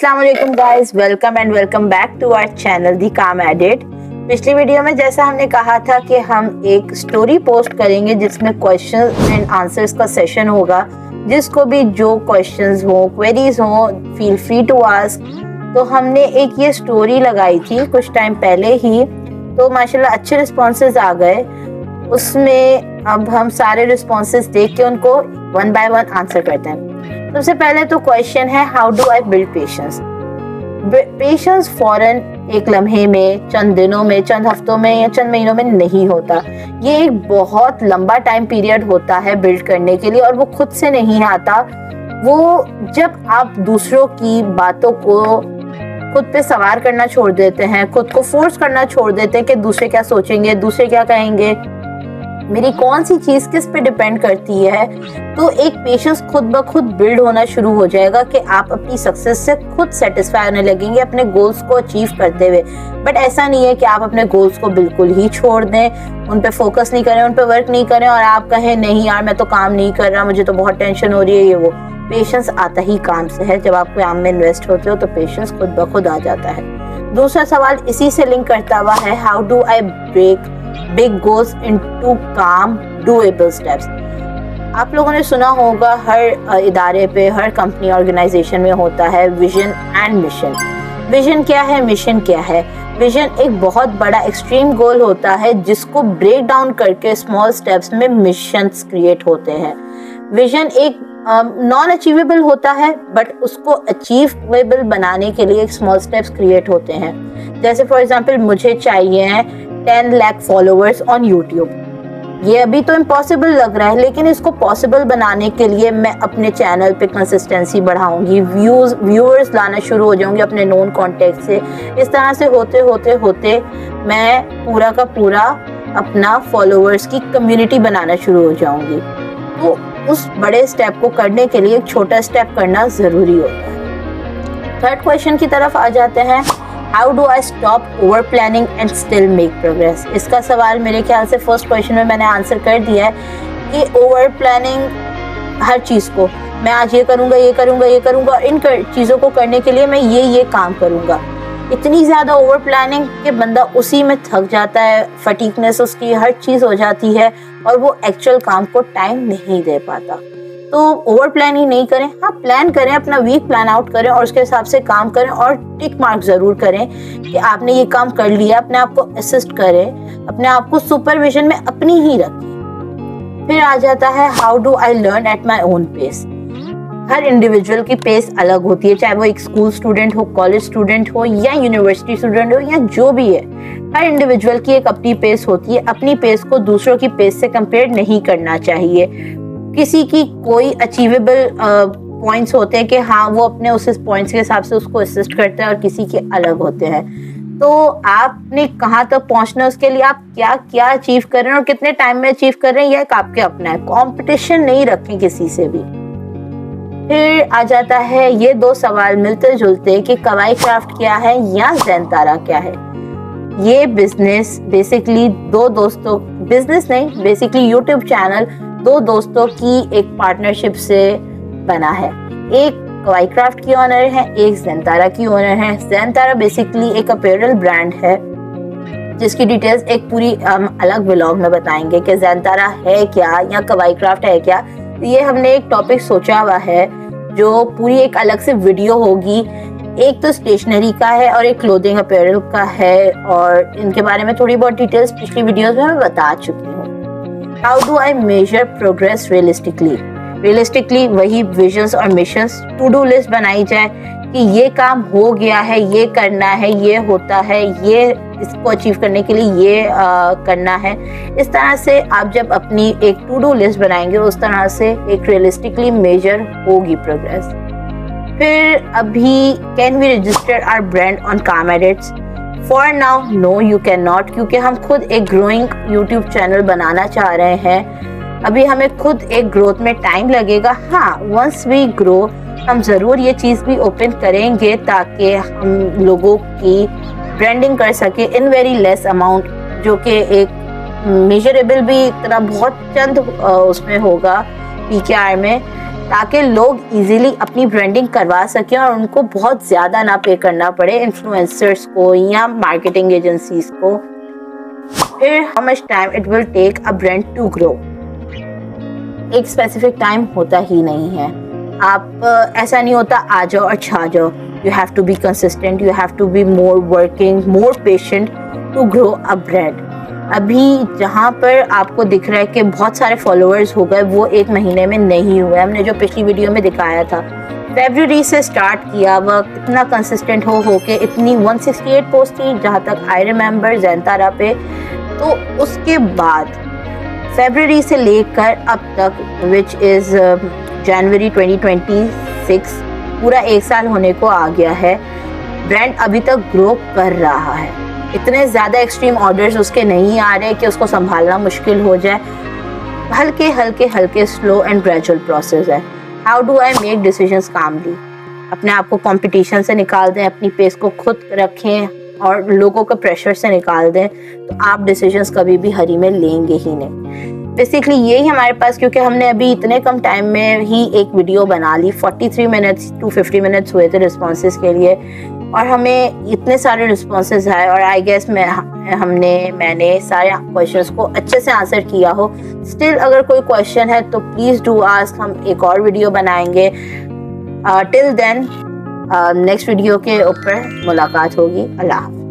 अस्सलाम वालेकुम guys, welcome and welcome back to our channel the Calm Edit. पिछली video में जैसा हमने कहा था कि हम एक स्टोरी पोस्ट करेंगे जिसमें क्वेश्चन एंड आंसर्स का सेशन होगा। जिसको भी जो क्वेश्चंस हो, क्वेरीज हो, फील फ्री टू आस्क। तो हमने एक ये स्टोरी लगाई थी कुछ टाइम पहले ही, तो माशाल्लाह अच्छे रिस्पॉन्सेज आ गए। उसमें अब हम सारे रिस्पॉन्सेज देख के उनको वन बाय वन आंसर करते हैं। सबसे पहले तो क्वेश्चन है, how do I build patience. Patience फौरन एक लम्हे में, चंद दिनों में, चंद हफ्तों में या चंद महीनों में नहीं होता। ये एक बहुत लंबा टाइम पीरियड होता है बिल्ड करने के लिए, और वो खुद से नहीं आता। वो जब आप दूसरों की बातों को खुद पे सवार करना छोड़ देते हैं, खुद को फोर्स करना छोड़ देते हैं कि दूसरे क्या सोचेंगे, दूसरे क्या कहेंगे, मेरी कौन सी चीज किस पे डिपेंड करती है, तो एक पेशेंस खुद ब खुद बिल्ड होना शुरू हो जाएगा कि आप अपनी सक्सेस से खुद सेटिस्फाई होने लगेंगे अपने गोल्स को अचीव करते हुए। बट ऐसा नहीं है कि आप अपने गोल्स को बिल्कुल ही छोड़ दें, उन पे फोकस नहीं करें, उन पे वर्क नहीं करें और आप कहें नहीं यार मैं तो काम नहीं कर रहा, मुझे तो बहुत टेंशन हो रही है। ये वो पेशेंस आता ही काम से है। जब आप काम में इन्वेस्ट होते हो तो पेशेंस खुद ब खुद आ जाता है। दूसरा सवाल इसी से लिंक करता हुआ है, how do I break big goals into काम डूएबल स्टेप्स। आप लोगों ने सुना होगा हर इदारे पे, हर कंपनी ऑर्गेनाइजेशन में होता है विजन एंड मिशन। विजन क्या है, मिशन क्या है? विजन एक बहुत बड़ा एक्सट्रीम गोल होता है जिसको ब्रेक डाउन करके स्मॉल स्टेप्स में मिशंस क्रिएट होते हैं। विजन एक नॉन अचीवेबल होता है, बट उसको अचीवेबल बनाने के लिए स्मॉल स्टेप्स क्रिएट होते हैं। जैसे फॉर एग्जांपल मुझे चाहिए 10 लाख फॉलोअर्स ऑन यूट्यूब। ये अभी तो इम्पॉसिबल लग रहा है, लेकिन इसको पॉसिबल बनाने के लिए मैं अपने चैनल पे कंसिस्टेंसी बढ़ाऊंगी, व्यूअर्स लाना शुरू हो जाऊंगी अपने नोन कॉन्टेक्ट से। इस तरह से होते होते होते मैं पूरा का पूरा अपना फॉलोअर्स की कम्युनिटी बनाना शुरू हो जाऊंगी। तो उस बड़े स्टेप को करने के लिए एक छोटा स्टेप करना ज़रूरी होता है। थर्ड क्वेश्चन की तरफ आ जाते हैं, how do I stop over planning and still make progress. इसका सवाल मेरे ख्याल से फर्स्ट क्वेश्चन में मैंने आंसर कर दिया है कि ओवर प्लानिंग हर चीज़ को, मैं आज ये करूँगा, ये करूँगा, ये करूँगा, इन चीज़ों को करने के लिए मैं ये काम करूँगा। इतनी ज़्यादा ओवर प्लानिंग कि बंदा उसी में थक जाता है, फटीकनेस उसकी हर चीज़ हो जाती है और वो एक्चुअल काम को टाइम नहीं दे पाता। तो ओवर प्लानिंग नहीं करें। हाँ, प्लान करें, अपना वीक प्लान आउट करें और उसके हिसाब से काम करें और टिक मार्क ज़रूर करें कि आपने ये काम कर लिया। अपने आप को असिस्ट करें, अपने आप को सुपरविजन में अपनी ही रखें। फिर आ जाता है, how do I learn at my own pace. हर इंडिविजुअल की पेस अलग होती है, चाहे वो एक स्कूल स्टूडेंट हो, कॉलेज स्टूडेंट हो या यूनिवर्सिटी स्टूडेंट हो या जो भी है। हर इंडिविजुअल की एक अपनी पेस होती है। अपनी पेस को दूसरों की पेस से कंपेयर नहीं करना चाहिए। किसी की कोई अचीवेबल पॉइंट्स होते हैं कि हाँ वो अपने उस पॉइंट्स के हिसाब से उसको असिस्ट करते हैं, और किसी के अलग होते हैं। तो आपने कहाँ तक पहुँचना है, उसके लिए आप क्या क्या अचीव कर रहे हैं और कितने टाइम में अचीव कर रहे हैं, यह आपके अपना है। कॉम्पिटिशन नहीं रखें किसी से भी। फिर आ जाता है ये दो सवाल मिलते जुलते कि कवाई क्राफ्ट क्या है या ज़ैनतारा क्या है। ये बिजनेस बेसिकली दो दोस्तों, बिजनेस नहीं बेसिकली यूट्यूब चैनल दो दोस्तों की एक पार्टनरशिप से बना है। एक कवाई क्राफ्ट की ओनर है, एक ज़ैनतारा की ओनर है। ज़ैनतारा बेसिकली एक अपीयरल ब्रांड है जिसकी डिटेल्स एक पूरी अलग व्लॉग में बताएंगे कि ज़ैनतारा है क्या या कवाई क्राफ्ट है क्या। ये हमने एक टॉपिक सोचा हुआ है जो पूरी एक अलग से वीडियो होगी। एक तो स्टेशनरी का है और एक क्लोथिंग अपीयरल का है, और इनके बारे में थोड़ी बहुत डिटेल्स पिछली वीडियोस में मैं बता चुकी हूँ। How do I measure progress realistically वही विजन्स और मिशंस, टू डू लिस्ट बनाई जाए कि ये काम हो गया है, ये करना है, ये होता है, ये इसको अचीव करने के लिए ये करना है। इस तरह से आप जब अपनी एक टू डू लिस्ट बनाएंगे उस तरह से एक रियलिस्टिकली मेजर होगी प्रोग्रेस। फिर अभी, can we register our brand on Calm Edits? For now no you can not, क्योंकि हम खुद एक ग्रोइंग यूट्यूब चैनल बनाना चाह रहे हैं। अभी हमें खुद एक ग्रोथ में टाइम लगेगा। हाँ, वंस वी ग्रो हम ज़रूर ये चीज़ भी ओपन करेंगे ताकि हम लोगों की ब्रांडिंग कर सके इन वेरी लेस अमाउंट, जो कि एक मेजरेबल भी इतना बहुत चंद उसमें होगा PKR में, ताकि लोग इजीली अपनी ब्रांडिंग करवा सकें और उनको बहुत ज़्यादा ना पे करना पड़े इन्फ्लुएंसर्स को या मार्केटिंग एजेंसीज को। फिर how much time it will take a brand to grow. एक स्पेसिफिक टाइम होता ही नहीं है। आप ऐसा नहीं होता आ जाओ और छा जाओ। You have to be consistent, you have to be more working, more patient to grow a brand. अभी जहाँ पर आपको दिख रहा है कि बहुत सारे फॉलोअर्स हो गए, वो एक महीने में नहीं हुए। हमने जो पिछली वीडियो में दिखाया था, फरवरी से स्टार्ट किया, वह इतना कंसिस्टेंट हो के इतनी 168 पोस्ट थी जहाँ तक आई रिमेम्बर जैनतारा पे। तो उसके बाद फरवरी से लेकर अब तक विच इज़ जनवरी 2026, पूरा एक साल होने को आ गया है। ब्रांड अभी तक ग्रो कर रहा है। इतने ज़्यादा एक्सट्रीम ऑर्डर्स उसके नहीं आ रहे कि उसको संभालना मुश्किल हो जाए। हल्के हल्के हल्के स्लो एंड ग्रेजुअल प्रोसेस है। How do I make decisions calmly. अपने आप को कंपटीशन से निकाल दें, अपनी पेस को खुद रखें और लोगों के प्रेशर से निकाल दें, तो आप डिसीजंस कभी भी हरी में लेंगे ही नहीं। बेसिकली यही हमारे पास, क्योंकि हमने अभी इतने कम टाइम में ही एक वीडियो बना ली, 43 मिनट्स टू 50 मिनट्स हुए थे रिस्पॉन्सेज के लिए, और हमें इतने सारे रिस्पॉन्सेज आए और आई गेस मैंने सारे क्वेश्चंस को अच्छे से आंसर किया हो। स्टिल अगर कोई क्वेश्चन है तो प्लीज़ डू आस्क, हम एक और वीडियो बनाएंगे। टिल देन नेक्स्ट वीडियो के ऊपर मुलाकात होगी। अल्लाह।